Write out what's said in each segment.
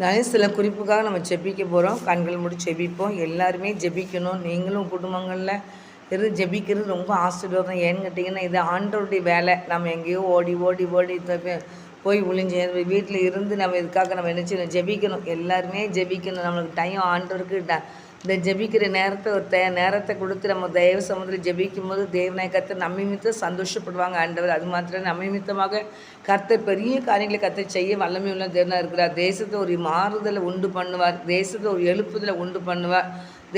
நானே சில குறிப்புக்காக நம்ம ஜெபிக்க போகிறோம். கண்கள் மூடி ஜெபிப்போம். எல்லாருமே ஜெபிக்கணும். நீங்களும் குடும்பங்களில் ஜெபிக்கிறது ரொம்ப ஆசீர்வாதம். ஏன்னு கேட்டிங்கன்னா, இது ஆண்டவருடைய வேலை. நம்ம எங்கேயோ ஓடி ஓடி ஓடி போய் ஒளிஞ்சு வீட்டில் இருந்து நம்ம இதுக்காக நம்ம என்ன செய்யணும்? ஜெபிக்கணும். எல்லாருமே ஜெபிக்கணும். நம்மளுக்கு டைம் ஆண்டவருக்கு இந்த ஜெபிக்கிற நேரத்தை ஒரு நேரத்தை கொடுத்து நம்ம தயவு சமுதிரம் ஜெபிக்கும் போது தேவனாய் கர்த்தர் நம்ம நிமித்தம் சந்தோஷப்படுவாங்க ஆண்டவர். அது மாத்திரம் நம்ம நிமித்தமாக கர்த்தர் பெரிய காரியங்களை கர்த்தர் செய்ய வல்லமை உள்ள தேவனாக இருக்கிறார். தேசத்தை ஒரு மாறுதலை உண்டு பண்ணுவார். தேசத்தை ஒரு எழுப்புதலை உண்டு பண்ணுவார்.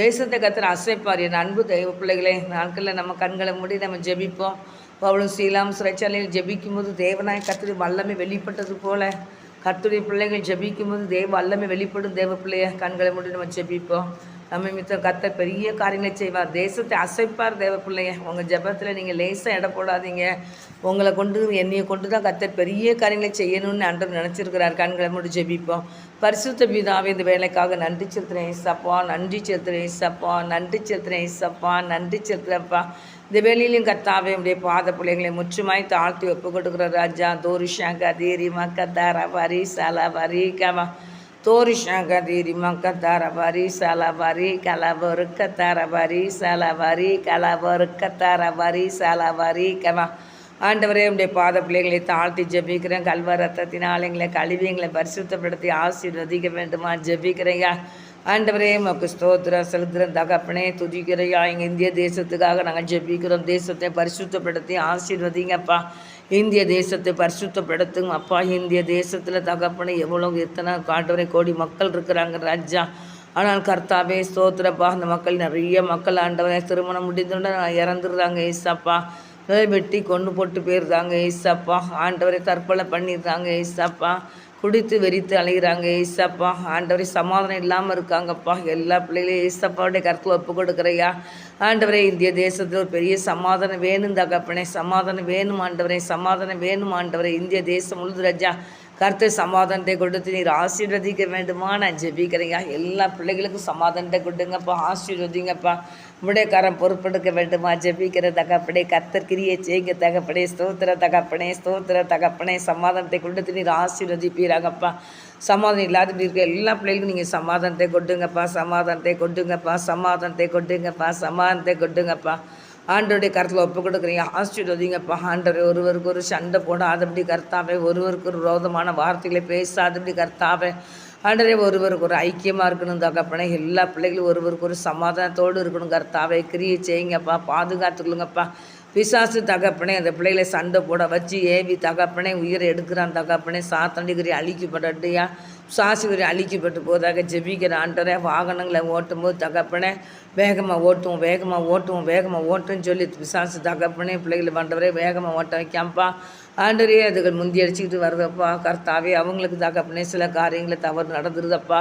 தேசத்தை கர்த்தர் அசைப்பார். என் அன்பு தெய்வ பிள்ளைகளே, நாட்களில் நம்ம கண்களை மூடி நம்ம ஜெபிப்போம். பவுலும் சீலாம் சிறைச்சாலையில் ஜெபிக்கும் போது தேவனாய் கர்த்தர் வல்லமை வெளிப்பட்டது போல கர்த்தருடைய பிள்ளைகள் ஜெபிக்கும் போது தேவ வல்லமை வெளிப்படும். தேவ பிள்ளைய கண்களை மூடி நம்ம ஜெபிப்போம். நம்ம மித்தம் கர்த்தர் பெரிய காரியங்களை செய்வார். தேசத்தை அசைப்பார். தேவ பிள்ளைங்க, உங்கள் ஜெபத்தில் நீங்கள் லேசாக இட போடாதீங்க. உங்களை கொண்டு என்னையை கொண்டு தான் கர்த்தர் பெரிய காரியங்களை செய்யணும்னு ஆண்டவர் நினச்சிருக்கிறார். கண்களை மூடி ஜெபிப்போம். பரிசுத்த பிதாவே, இந்த வேலைக்காக நன்றி செலுத்துகிறேன் ஏசப்பா, நன்றி செலுத்துகிறேன் ஏசப்பா, நன்றி செலுத்துகிறேன் ஏசப்பா, நன்றி செலுத்துகிறப்பா. இந்த வேலையிலும் கர்த்தாவே உடைய பாத பிள்ளைகளை முற்றுமாய் தாழ்த்தி ஒப்பு கொடுக்குற ராஜா. தோரிஷாங்க தீரி மக்கத்தார வரி சல வரி கவா தோரிஷாங்க தீரி மக்கத்தார வரி சல வரி கலவருக்கத்தார வரி சல வரி கலவருக்கத்தார வரி சல வரி கவா. ஆண்டவரே உடைய பாத பிள்ளைகளை தாழ்த்தி ஜெபிக்கிறேன். கல்வ ரத்தத்தினால் எங்களை கழுவி எங்களை பரிசுத்தப்படுத்தி ஆசீர்வதிக்க வேண்டுமா ஜெபிக்கிறேயா. ஆண்டவரே உமக்கு ஸ்தோத்திரம் செலுத்துகிறோம் தகப்பனே, துதிக்கிறையா. எங்கள் இந்திய தேசத்துக்காக நாங்கள் ஜெபிக்கிறோம். தேசத்தை பரிசுத்தப்படுத்தி ஆசீர்வதிங்கப்பா. இந்திய தேசத்தை பரிசுத்தப்படுத்துங்க அப்பா. இந்திய தேசத்தில் தகப்பனே எவ்வளோ எத்தனை ஆண்டவரே கோடி மக்கள் இருக்கிறாங்க ராஜா. ஆனால் கர்த்தாவே ஸ்தோத்திரப்பா, அந்த மக்கள் நிறைய மக்கள் ஆண்டவரே திருமணம் முடிந்துட இறந்துடுறாங்க ஏசப்பா. வெட்டி கொண்டு போட்டு போயிடுறாங்க ஏசப்பா. ஆண்டவரை தற்கொலை பண்ணிடுறாங்க ஏசப்பா. குடித்து வெறித்து அலைகிறாங்க ஏசப்பா. ஆண்டவரே சமாதானம் இல்லாமல் இருக்காங்கப்பா. எல்லா பிள்ளைகளையும் ஏசப்பாவுடைய கருத்தில் ஒப்பு கொடுக்குறையா. ஆண்டவரே இந்திய தேசத்தில் ஒரு பெரிய சமாதானம் வேணும் தகப்பனே, சமாதானம் வேணும் ஆண்டவரே, சமாதானம் வேணும் ஆண்டவரே. இந்திய தேசம் முழுது ராஜா கர்த்தர் சமாதானத்தை கொடுத்து நீர் ஆசீர்வதிக்க வேண்டுமா நான் ஜெபிக்கிறேங்க. எல்லா பிள்ளைகளுக்கும் சமாதானத்தை கொடுங்கப்பா, ஆசீர்வதிங்கப்பா. உடைய கரம் பொறுப்பெடுக்க வேண்டுமா ஜெபிக்கிற தகப்பனே. கர்த்தர் கிரியை செய்யுங்க தகப்பனே. ஸ்தோத்திர தகப்பனே, ஸ்தோத்திர தகப்பனே. சமாதானத்தை கொடுத்து நீர் ஆசீர்வதிப்பீராகப்பா. சமாதானம் இல்லாத இருக்க எல்லா பிள்ளைகளுக்கும் நீங்கள் சமாதானத்தை கொடுங்கப்பா, சமாதானத்தை கொடுங்கப்பா, சமாதானத்தை கொடுங்கப்பா, சமாதானத்தை கொடுங்கப்பா. ஆண்டோடைய கருத்தில் ஒப்பு கொடுக்குறீங்க, ஆசீர்வதிங்கப்பா. ஆண்டவரை ஒருவருக்கு ஒரு சண்டை போடாதபடி கர்த்தாவே, ஒருவருக்கு ஒரு விரோதமான வார்த்தைகளை பேசாதபடி கர்த்தாவே. ஆண்டவரே ஒருவருக்கு ஒரு ஐக்கியமாக இருக்கணும் தகப்பனே. எல்லா பிள்ளைகளும் ஒருவருக்கு ஒரு சமாதானத்தோடு இருக்கணும் கர்த்தாவே. கிரியை செய்யுங்கப்பா, பாதுகாத்துக்கொள்ளுங்கப்பா. பிசாசு தகப்பனே அந்த பிள்ளைகளை சண்டை போட வச்சு ஏவி தகப்பனே உயிரை எடுக்கிறான் தகப்பனே. சாத்தண்டிகிரி அழிக்கப்படட்டியா, சாசுகிரி அழிக்கப்பட்டு போதாக ஜெபிக்கிற ஆண்டவரே. வாகனங்களை ஓட்டும் போது தகப்பனே வேகமாக ஓட்டுவோம், வேகமாக ஓட்டுவோம், வேகமாக ஓட்டுன்னு சொல்லி பிசாசு தகப்பனே பிள்ளைகளை பண்ணுறவரே வேகமாக ஓட்ட வைக்காமப்பா. ஆண்டவரே அதுகள் முந்தி அடிச்சுக்கிட்டு வருதப்பா கர்த்தாவே. அவங்களுக்கு தகப்பனே சில காரியங்களை தவறு நடந்துருதப்பா.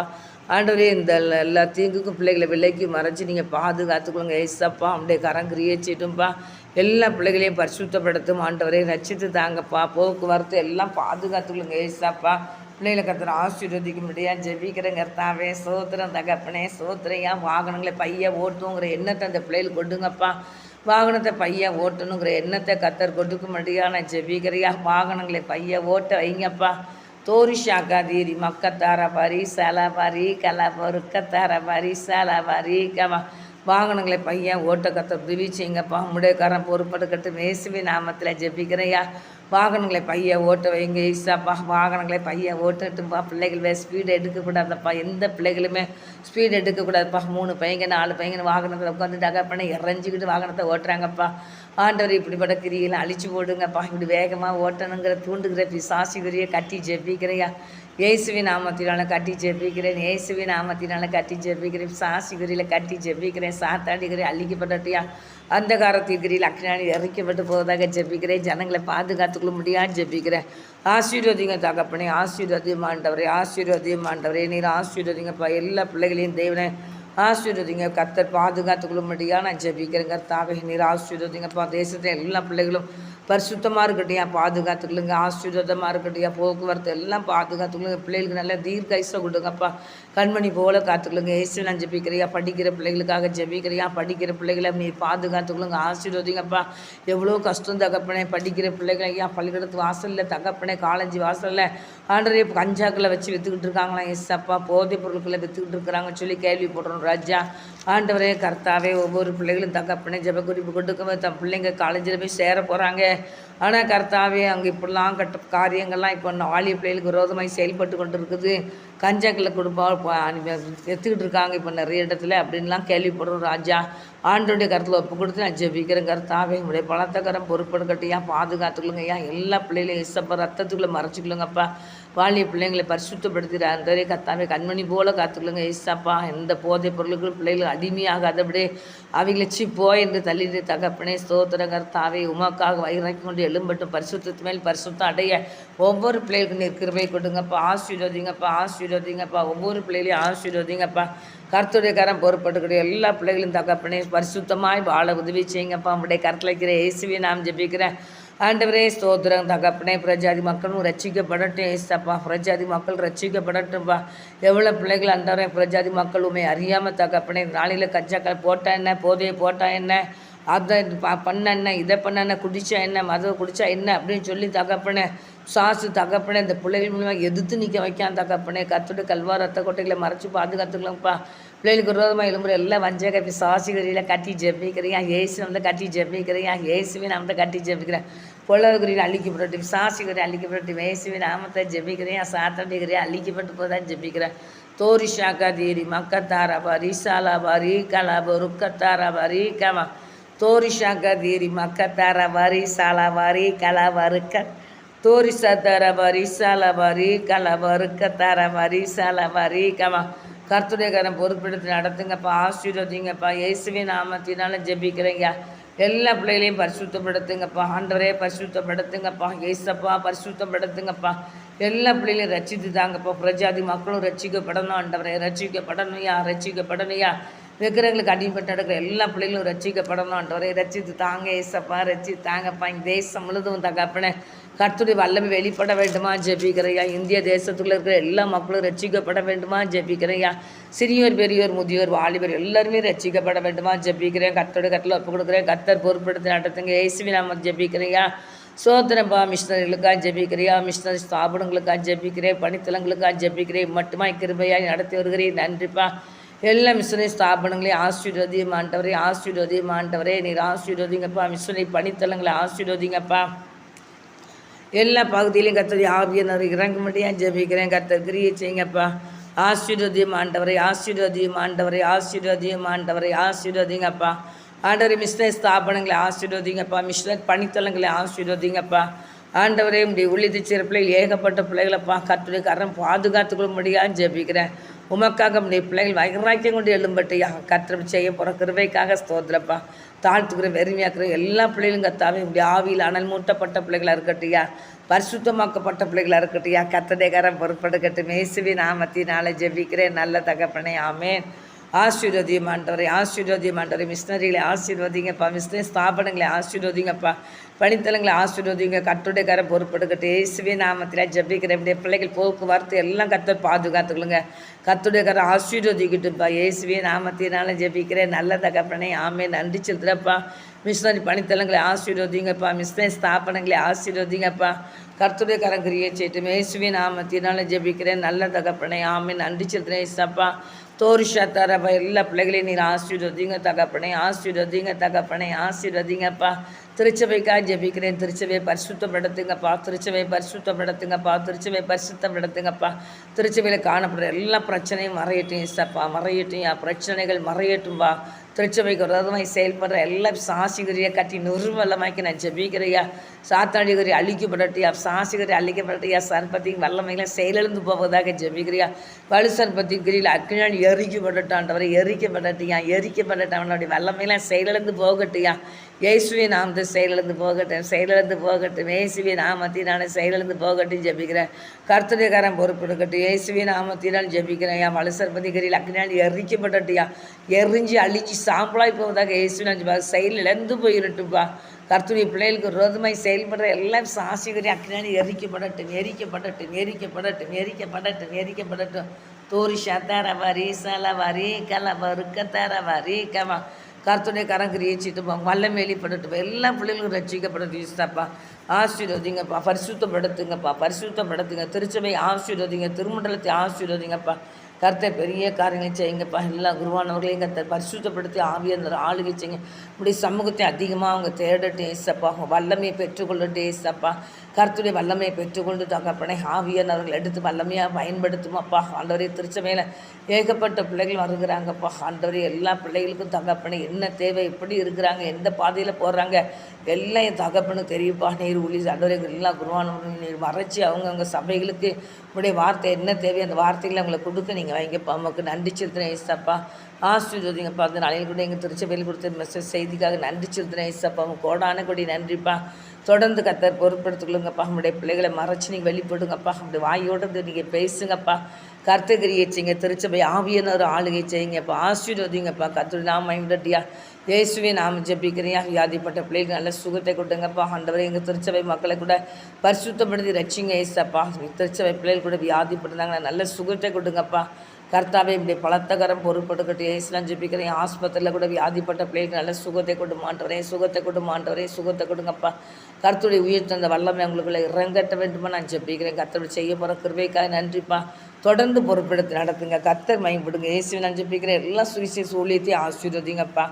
ஆண்டவரே இந்த எல்லா தீங்குக்கும் பிள்ளைகளை விலைக்கு மறைச்சி நீங்கள் பாதுகாத்துக்கொள்ளுங்க ஏசப்பா. அப்படியே கரங்கிரியே செய்யட்டும்பா. எல்லா பிள்ளைகளையும் பரிசுத்தப்படுத்தும் ஆண்டவரே. ரட்சித்து தாங்கப்பா. போக்குவரத்து எல்லாம் பாதுகாத்துக்கொள்ளுங்க ஏசப்பா. பிள்ளைகளை கர்த்தர் ஆசீர்வதிக்க முடியாது ஜெபிக்கிறேங்க கர்த்தாவே. சோத்திரம் தகப்பனே, சோத்திரையா. வாகனங்களை பைய ஓட்டுங்கிற எண்ணத்தை அந்த பிள்ளைகள் கொடுங்கப்பா. வாகனத்தை பைய ஓட்டணுங்கிற எண்ணத்தை கர்த்தர் கொடுக்க முடியாது நான் ஜெபிக்கிறையா. வாகனங்களை பைய ஓட்ட வைங்கப்பா. தோரிஷாக்கா தீரி மக்கத்தார பரி சல பரி கல பொறுக்கத்தார பரி சல பரி கவா. வாகனங்களை பையன் ஓட்ட கர்த்தர் உதவி செய்யுங்கப்பா. முடையக்காரன் பொறுப்பெடுக்கட்டும் இயேசுவின் நாமத்தில் ஜெபிக்கிறையா. வாகனங்களை பைய ஓட்ட வைங்க ஈசாப்பா. வாகனங்களை பைய ஓட்டட்டும்பா. பிள்ளைகள் ஸ்பீடு எடுக்கக்கூடாதப்பா. எந்த பிள்ளைகளுமே ஸ்பீடு எடுக்கக்கூடாதுப்பா. 3 பையங்க 4 பையங்க வாகனத்தில் உட்காந்து தகப்பனை இறஞ்சிக்கிட்டு வாகனத்தை ஓட்டுறாங்கப்பா. ஆண்டவர் இப்படிப்பட்ட கிரியை அழிச்சு போடுங்கப்பா. இப்படி வேகமாக ஓட்டணுங்கிற தூண்டுகிற பிசாசுகிரியை கட்டி ஜெபிக்கிறையா. இயேசுவின் நாமத்தினால கட்டி ஜெபிக்கிறேன், இயேசுவின் நாமத்தினால கட்டி ஜெபிக்கிறேன். சாசிகிரியில் கட்டி ஜெபிக்கிறேன். சாத்தாடிகிரி அழிக்கப்பட்டியா. அந்த காரத்திற்கிரியில் அக்னாடி இறக்கப்பட்டு போவதாக ஜெபிக்கிறேன். ஜனங்களை பாதுகாத்துக்கொள்ள முடியாது ஜெபிக்கிறேன். ஆசீர்வதிங்க தகப்பனே, ஆசீர்வதியும் ஆண்டவரே, ஆசீர்வதியும் ஆண்டவரே. நீர் ஆசீர்வதிங்கப்பா. எல்லா பிள்ளைகளையும் தேவனை ஆசீர்வதிங்க கர்த்தர் பாதுகாத்துக்கொள்ள முடியாது நான் ஜெபிக்கிறேன் கர்த்தாவே. நீர் ஆசீர்வதிங்கப்பா. தேசத்தை எல்லா பிள்ளைகளும் பரிசுத்தமாக இருக்கட்டையா, பாதுகாத்துக்கலுங்க. ஆசீர்வாதமாக இருக்கட்டையா, போக்குவரத்து எல்லாம் பாதுகாத்துக்கலுங்க. பிள்ளைகளுக்கு நல்ல தீர்க்காயுசை கொடுங்கப்பா. கண்மணி போல காத்துக்கலுங்க. இயேசு நான் ஜெபிக்கிறியா, படிக்கிற பிள்ளைகளுக்காக ஜெபிக்கிறியா, படிக்கிற பிள்ளைகளை நீ பாதுகாத்துக்கலுங்க. ஆசீர்வதிங்கப்பா. எவ்வளோ கஷ்டம் தகப்பனே, படிக்கிற பிள்ளைகளை ஐயா பள்ளிக்கூடத்து வாசலில் தகப்பனே, காலேஜ் வாசலில் ஆண்டரே கஞ்சாக்களை வச்சு விற்றுக்கிட்டு இருக்காங்களா ஏசப்பா, போதைப் பொருட்களை விற்றுக்கிட்டு இருக்கிறாங்கன்னு சொல்லி கேள்விப்படுறோம் ராஜா. ஆண்டவரே கர்த்தாவே, ஒவ்வொரு பிள்ளைகளும் தகப்பனே ஜெபக்குறிப்பு கொடுக்கும் தன் பிள்ளைங்க காலேஜில் போய் சேர போகிறாங்க. ஆனால் கர்த்தாவே, அங்கே இப்படிலாம் காரியங்கள்லாம் இப்போ வாலிய பிள்ளைகளுக்கு விரோதமாக செயல்பட்டு கொண்டு இருக்குது. கஞ்சாக்களை கொடுப்பா எடுத்துக்கிட்டு இருக்காங்க இப்போ நிறைய இடத்துல அப்படின்லாம் கேள்விப்படுறோம் ராஜா. ஆண்டோடைய கருத்தில் ஒப்பு கொடுத்து நான் ஜெபிக்கிறேன் கர்த்தாவே. உங்களுடைய பலத்தக்கரம் பொறுப்படுக்கட்டியா, பாதுகாத்துக்கலுங்கய்யா. எல்லா பிள்ளைகளையும் இசப்பா ரத்தத்துக்குள்ளே மறைச்சிக்கலுங்கப்பா. வாலிய பிள்ளைங்களை பரிசுத்தப்படுத்துகிறார் கர்த்தாவே. கண்மணி போல காத்துக்கலுங்க ஏசப்பா. எந்த போதைப் பொருளுக்கும் பிள்ளைகள் அடிமையாகாதபடி அவைகளை போய் என்று தள்ளிட்டு தகப்பனே ஸ்தோத்திர கர்த்தாவே. உமக்காக வயிறாக்கி கொண்டு எழும்பட்டும். பரிசுத்தத்து மேல் பரிசுத்தம் அடைய ஒவ்வொரு பிள்ளைகளுக்கும் நீர் கிருபை கொடுங்கப்பா. ஆசீர்வதிங்கப்பா, ஆசீர்வதிங்கப்பா. ஒவ்வொரு பிள்ளைகளையும் ஆசீர்வதிங்கப்பா. கர்த்தருடைய கரம் பொறுப்பட்டுக்கிற எல்லா பிள்ளைகளும் தகப்பனே பரிசுத்தமாய் வாழ உதவி செய்யுங்கப்பா. உங்களுடைய கருத்தில் வைக்கிற இயேசுவை நாம் ஜெபிக்கிறேன் ஆண்டவரே. ஸ்தோத்திரம் தகப்பனே. பிரஜாதி மக்களும் ரட்சிக்கப்படட்டும் ஏசப்பா. பிரஜாதி மக்கள் ரட்சிக்கப்படட்டும்பா. எவ்வளோ பிள்ளைகள் ஆண்டவரே பிரஜாதி மக்கள் உண்மை அறியாமல் தகப்பனே நாளையில் கச்சாக்கள் போட்டா என்ன, போதையை போட்டா என்ன, அதை பண்ண என்ன, இதை பண்ண என்ன, குடித்தா என்ன, மதவை குடித்தா என்ன அப்படின்னு சொல்லி தகப்பனே சாசு தகப்பனே இந்த பிள்ளைகள் மூலமாக எதிர்த்து நிற்க வைக்கான் தகப்பனே. கத்துட்டு கல்வார் ரத்த கோட்டைகளை மறைச்சி பாதுகாத்துக்கலாம்ப்பா. பிள்ளைகளுக்கு விரோதமாக எழும்புற எல்லாம் வஞ்சக சாசிகரியில் கட்டி ஜெபிக்கிறியா, ஏசு வந்து கட்டி ஜெபிக்கிறியா, இயேசுவே நாமத்தை கட்டி ஜெபிக்கிறேன். பொருளாதாரியில் அழிக்கப்பட்டு சாசிகரி அழிக்கப்பட்டு இயேசுவின் நாமத்தை ஜெபிக்கிறியா, சாத்தண்டிக்கிறியா அழிக்கப்பட்டு போதான் ஜெபிக்கிறேன். தோரிஷாக்கா தீரி மக்கத்தாராபா ரீசாலாபா ரீகலாபா ருக்கத்தாராபா ரீகமா தோரிஷாக்கா தீரி மக்கத்தாராபா ரீசாலாபா ரீகலாபா ருக்க தோரிசாத்தாராபா ரீசாலாபா ரீகலாபா ருக்கத்தாராபா ரீசாலாபா ரீகமா. கர்த்தருடைய கரம் பொறுப்பெடுத்து நடத்துங்கப்பா. ஆசீர்வதிங்கப்பா. இயேசுவின் நாமத்தினால ஜெபிக்கிறேங்க. எல்லா பிள்ளைகளையும் பரிசுத்தப்படுத்துங்கப்பா. ஆண்டவரே பரிசுத்தப்படுத்துங்கப்பா. ஏசப்பா பரிசுத்தப்படுத்துங்கப்பா. எல்லா பிள்ளைகளையும் ரட்சித்து தாங்கப்பா. பிரஜாதி மக்களும் ரட்சிக்கப்படணும் ஆண்டவரே. ரட்சிக்கப்படணுயா, ரட்சிக்கப்படணுயா. விக்கிரங்களுக்கு அடிபட்டு நடக்கிற எல்லா பிள்ளைகளும் ரட்சிக்கப்படணும் ஆண்டவரே. ரட்சித்து தாங்க ஏசப்பா, ரட்சித்து தாங்கப்பா. இந்த தேசம் முழுதும் தகப்பனே கர்த்தருடைய வல்லமை வெளிப்பட வேண்டுமா ஜெபிக்கிறையா. இந்திய தேசத்துக்குள்ள இருக்கிற எல்லா மக்களும் ரட்சிக்கப்பட வேண்டுமா ஜெபிக்கிறையா. சிறியோர் பெரியோர் முதியோர் வாலிபர் எல்லாருமே ரட்சிக்கப்பட வேண்டுமா ஜெபிக்கிறேன். கர்த்தருடைய கட்டில் ஒப்பு கொடுக்குறேன். கர்த்தர் பொறுப்படுத்தி நடத்துங்க இயேசுவின் நாமத்தில் ஜெபிக்கிறையா. சோதனப்பா. மிஷினரிகளுக்காக ஜெபிக்கிறியா, மிஷினரி ஸ்தாபனங்களுக்காக ஜெபிக்கிறேன், பணித்தலங்களுக்காக ஜெபிக்கிறேன். மட்டுமாய் கிருபையாய் நடத்தி வருகிறேன். நன்றிப்பா. எல்லா மிஷினரி ஸ்தாபனங்களையும் ஆசீர்வதியும் ஆண்டவரே, ஆசீர்வதியும் ஆண்டவரே. நீர் ஆசீர்வதிங்கப்பா. மிஷினரி பணித்தலங்களை ஆசீர்வதிங்கப்பா. எல்லா பகுதியிலையும் கர்த்தர் ஆவியானவர் இறங்கும்படியாக ஜெபிக்கிறேன். கர்த்தர் கிரியை செய்யுங்கப்பா. ஆசீர்வதியும் ஆண்டவரை, ஆசீர்வதியும் ஆண்டவரை, ஆசீர்வதியும் ஆண்டவரை, ஆசீர்வதிங்கப்பா. ஆண்டவரை மிஷினரி ஸ்தாபனங்களை ஆசீர்வதிங்கப்பா. மிஷினரி பணித்தலங்களை ஆசீர்வதிங்கப்பா. ஆண்டவரே உடைய உள்ளித்து சிறு பிள்ளைகள் ஏகப்பட்ட பிள்ளைகளப்பா கர்த்தருடைய கரம் பாதுகாத்துக்கொள்ளும்படியாக ஜெபிக்கிறேன். உமக்காக உடைய பிள்ளைகள் வைராக்கியம் கொண்டு எழும்பட்டையா. கர்த்தர் செய்ய போகிற கிருபைக்காக ஸ்தோத்திரப்பா. தாழ்த்துக்கிற வெறுமையாக்குற எல்லா பிள்ளைகளும் கர்த்தாவே உடைய ஆவியில் அனல் மூட்டப்பட்ட பிள்ளைகளாக இருக்கட்டையா, பரிசுத்தமாக்கப்பட்ட பிள்ளைகளாக இருக்கட்டையா. கர்த்தருடைய கரம் பொறுப்படுக்கட்டும். இயேசுவின் நாமத்தினாலே ஜெபிக்கிறேன் நல்ல தகப்பனே, ஆமென். ஆசீர்வதியும் ஆண்டவரை, ஆசீர்வதியும் ஆண்டவரை. மிஷினரிகளை ஆசீர்வதிங்கப்பா. மிஷினரி ஸ்தாபனங்களை ஆசீர்வதிங்கப்பா. பணித்தலங்களை ஆசீர்வதிங்க. கர்த்தருடைய கரம் பொறுப்படுக்கட்டும். இயேசுவின் நாமத்தில் ஜெபிக்கிறேன். இப்படிய பிள்ளைகள் போக்குவரத்து எல்லாம் கர்த்தர் பாதுகாத்துக்கொள்ளுங்க. கர்த்தருடைய கரம் ஆசீர்வதிக்கிட்டுப்பா. இயேசுவின் நாமத்தினால ஜெபிக்கிறேன் நல்ல தகப்பனே, ஆமென். நன்றி செலுத்துறப்பா. மிஷினரி பணித்தலங்களை ஆசீர்வதிங்கப்பா. மிஷினரி ஸ்தாபனங்களை ஆசீர்வதிங்கப்பா. கர்த்தருடைய கரம் கிரியை செய்யட்டும். இயேசுவின் நாமத்தினால ஜெபிக்கிறேன் நல்ல தகப்பனே, ஆமென். நன்றி செலுத்துறேன் ஏசப்பா. தோரிஷாத்தாரப்பா. எல்லா பிள்ளைகளையும் நீர் ஆசீர்வதிங்க தகப்பனே, ஆசீர்வதிங்க தகப்பனே, ஆசீர்வதிங்கப்பா. திருச்சபைக்காக ஜெபிக்கிறேன். திருச்சபையை பரிசுத்தப்படுத்துங்கப்பா. திருச்சபையை பரிசுத்தப்படுத்துங்கப்பா. திருச்சபையை பரிசுத்தப்படுத்துங்கப்பா. திருச்சபையில் காணப்படுற எல்லா பிரச்சனையும் மறையட்டும் ஏசப்பா, மறையட்டும். பிரச்சனைகள் மறையட்டும்பா. திருச்சபைக்கு விரோதமாய் செயல்படுற எல்லா சாசிகரியை கட்டி நிர்மலமாக்கி நான் ஜெபிக்கிறையா. சாத்தாடிகரி அழிக்கப்படட்டியா, சாசிகரி அழிக்கப்படட்டியா. சர்பத்தின் வல்லமைகளை செயலிழந்து போவதாக ஜெபிக்கிறியா. வலு சர்பத்தின் கிரியில் அக்கினால் எரிக்கப்படட்டான்றவரை எரிக்கப்படட்டியா, எரிக்கப்படட்டவனுடைய வல்லமையெல்லாம் செயலிழந்து போகட்டியா. இயேசுவே நாமத்தை செயலிழந்து போகட்டும், செயலிழந்து போகட்டும். இயேசுவே நாமத்தினால செயலிழந்து போகட்டும் ஜெபிக்கிறேன். கர்த்தருடைய கரம் பொறுப்பெடுக்கட்டும். இயேசுவே நாமத்தினால் ஜெபிக்கிறேன். என் வலு சர்பத்தின் கிரியில் அக்கினால் எரிக்கப்படட்டியா, எரிஞ்சு அழிஞ்சு சாம்பலாய் போவதாக இயேசுவின் செயல் இழந்து போயிருட்டுப்பா. கர்த்தருடைய பிள்ளைகளுக்கு விரோதமாய் செயல்படுற எல்லாம் சாசிகரி அக்கினாடி எரிக்கப்படட்டும் எரிக்கப்படட்டும் எரிக்கப்படட்டும் எரிக்கப்படட்டும் எரிக்கப்படட்டும். தோரிஷா தரவாரி சலவாரி கலவருக்க தரவாரி கமா. கர்த்தருடைய கரம் கிரியச்சிட்டு போங்க. வல்லம் வெளிப்படட்டும். எல்லா பிள்ளைகளும் ரட்சிக்கப்படட்டும். ஈஸ்தாப்பா ஆசீர்வதிங்கப்பா. பரிசுத்தப்படுத்துங்கப்பா. பரிசுத்தப்படுத்துங்க. திருச்சபை ஆசீர்வதிங்க. திருமண்டலத்தை ஆசீர்வதிங்கப்பா. கர்த்தர் பெரிய காரியங்களை செய்யுங்கப்பா. எல்லா குருவானவர்களையும் கர்த்தர் பரிசுத்தப்படுத்தி ஆவியானவர் ஆளுகை செய்யுங்க. இப்படி சமூகத்தை அதிகமாக அவங்க தேடட்டும் ஏசப்பா. அவங்க வல்லமையை பெற்றுக்கொள்ளட்டும் ஏசப்பா. கர்த்தருடைய வல்லமையை பெற்றுக்கொண்டு தகப்பனே ஆவியானவர்கள் எடுத்து வல்லமையாக பயன்படுத்துமாப்பா. ஆண்டவரே திருச்சபையில் ஏகப்பட்ட பிள்ளைகள் வருகிறாங்கப்பா. ஆண்டவரே எல்லா பிள்ளைகளுக்கும் தகப்பனே என்ன தேவை, எப்படி இருக்கிறாங்க, எந்த பாதையில் போடுறாங்க எல்லாம் என் தகப்பனுக்கு தெரியுப்பா. நீர் ஒளி ஆண்டவரே எல்லா குருவானவர்களும் நீர் மறைச்சி அவங்கவுங்க சபைகளுக்கு உடைய வார்த்தை என்ன தேவை அந்த வார்த்தைகளை அவங்களை கொடுக்க நீங்கள் வைங்கப்பா. நமக்கு நன்றி செலுத்தினேன் ஏசப்பா. ஆசீர்வதிங்கப்பா. அந்த நாளையில் கூட எங்கள் திருச்சபையில் கொடுத்த மெசேஜ் செய்திக்காக நன்றி செலுத்தினேன் ஏசப்பா. அவங்க கோடான கொடி நன்றிப்பா. தொடர்ந்து கர்த்தர் பொறுப்படுத்திக்கொள்ளுங்கப்பா. நம்முடைய பிள்ளைகளை மறைச்சி நீங்கள் வெளிப்படுங்கப்பா. அப்படி வாயோடு நீங்கள் பேசுங்கப்பா. கர்த்தகிரியை செய்யுங்க. திருச்சபை ஆவியானவர் ஆளுகை செய்யுங்கப்பா. ஆசீர்வதிங்கப்பா. கர்த்தர் நாம மகிமைப்படட்டியா. இயேசுவே நாம ஜெபிக்கிறியா. வியாதிப்பட்ட பிள்ளைகள் நல்ல சுகத்தை கொடுங்கப்பா. ஆண்டவரே எங்கள் திருச்சபை மக்களை கூட பரிசுத்தப்படுத்தி ரட்சிங்க ஏசப்பா. திருச்சபை பிள்ளைகள் கூட வியாதிப்பட்டிருந்தாங்கன்னா நல்ல சுகத்தை கொடுங்கப்பா. கர்த்தாவே இப்படி பலத்தகரம் பொறுப்படுக்கட்டும். ஏசுலாம் ஜெபிக்கிறேன். ஆஸ்பத்திரியில் கூட வியாதிப்பட்ட பிள்ளைகளுக்கு நல்ல சுகத்தை கொண்டு மாண்டவரே, சுகத்தை கொண்டு மாண்டவரே, சுகத்தை கொடுங்கப்பா. கர்த்தருடைய உயிர் தந்த வல்லமை உங்களுக்குள்ள இறங்கட்ட வேண்டுமா நான் ஜெபிக்கிறேன். கர்த்தருடைய செய்ய போகிற கிருபைக்காக நன்றிப்பா. தொடர்ந்து பொறுப்பெடுத்து நடத்துங்க. கர்த்தர் மகிமைப்படுங்க. இயேசுவை நான் ஜெபிக்கிறேன். எல்லா சுவிசேஷ ஊழியத்தையும் ஆசீர்வதிங்கப்பா.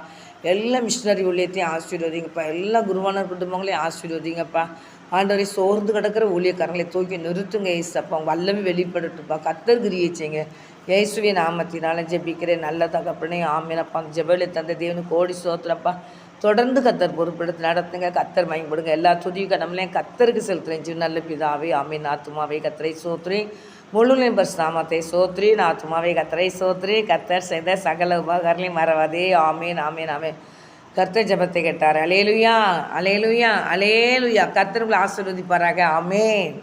எல்லா மிஷினரி ஊழியத்தையும் ஆசீர்வதிங்கப்பா. எல்லா குருவான குடும்பங்களையும் ஆசீர்வதிங்கப்பா. ஆண்டவரை சோர்ந்து கிடக்கிற ஊழியக்காரங்களை தூக்கி நிறுத்துங்க ஏசப்பா. வல்லமை வெளிப்படட்டுப்பா. கர்த்தர் கிரியை செய்யுங்க. இயேசுவே நாமத்தினால ஜெபிக்கிறேன் நல்ல தகப்பனே. ஆமீனப்பா. ஜெபலை தந்த தேவனுக்கு கோடி சோத்திரப்பா. தொடர்ந்து கர்த்தர் பொறுப்பெடுத்து நடத்துங்க. கர்த்தர் மகிமைப்படுங்க. எல்லா துதியும் கடமையிலையும் கர்த்தருக்கு செலுத்துறேன். நல்ல பிதாவே ஆமீன். ஆத்துமாவே கர்த்தரை சோத்ரி. முழுநிலையும் பரிசுத்தநாமத்தை சோத்ரி. ஆத்துமாவே கர்த்தரை சோத்ரி. கர்த்தர் செய்த சகல உபகாரங்களையும் மறவாதே. ஆமீன் ஆமீன் ஆமீன். கர்த்தர் ஜெபத்தை கேட்டார். Alleluia alleluia alleluia. கர்த்தர் உங்களை ஆசீர்வதிப்பாராக. ஆமேன்.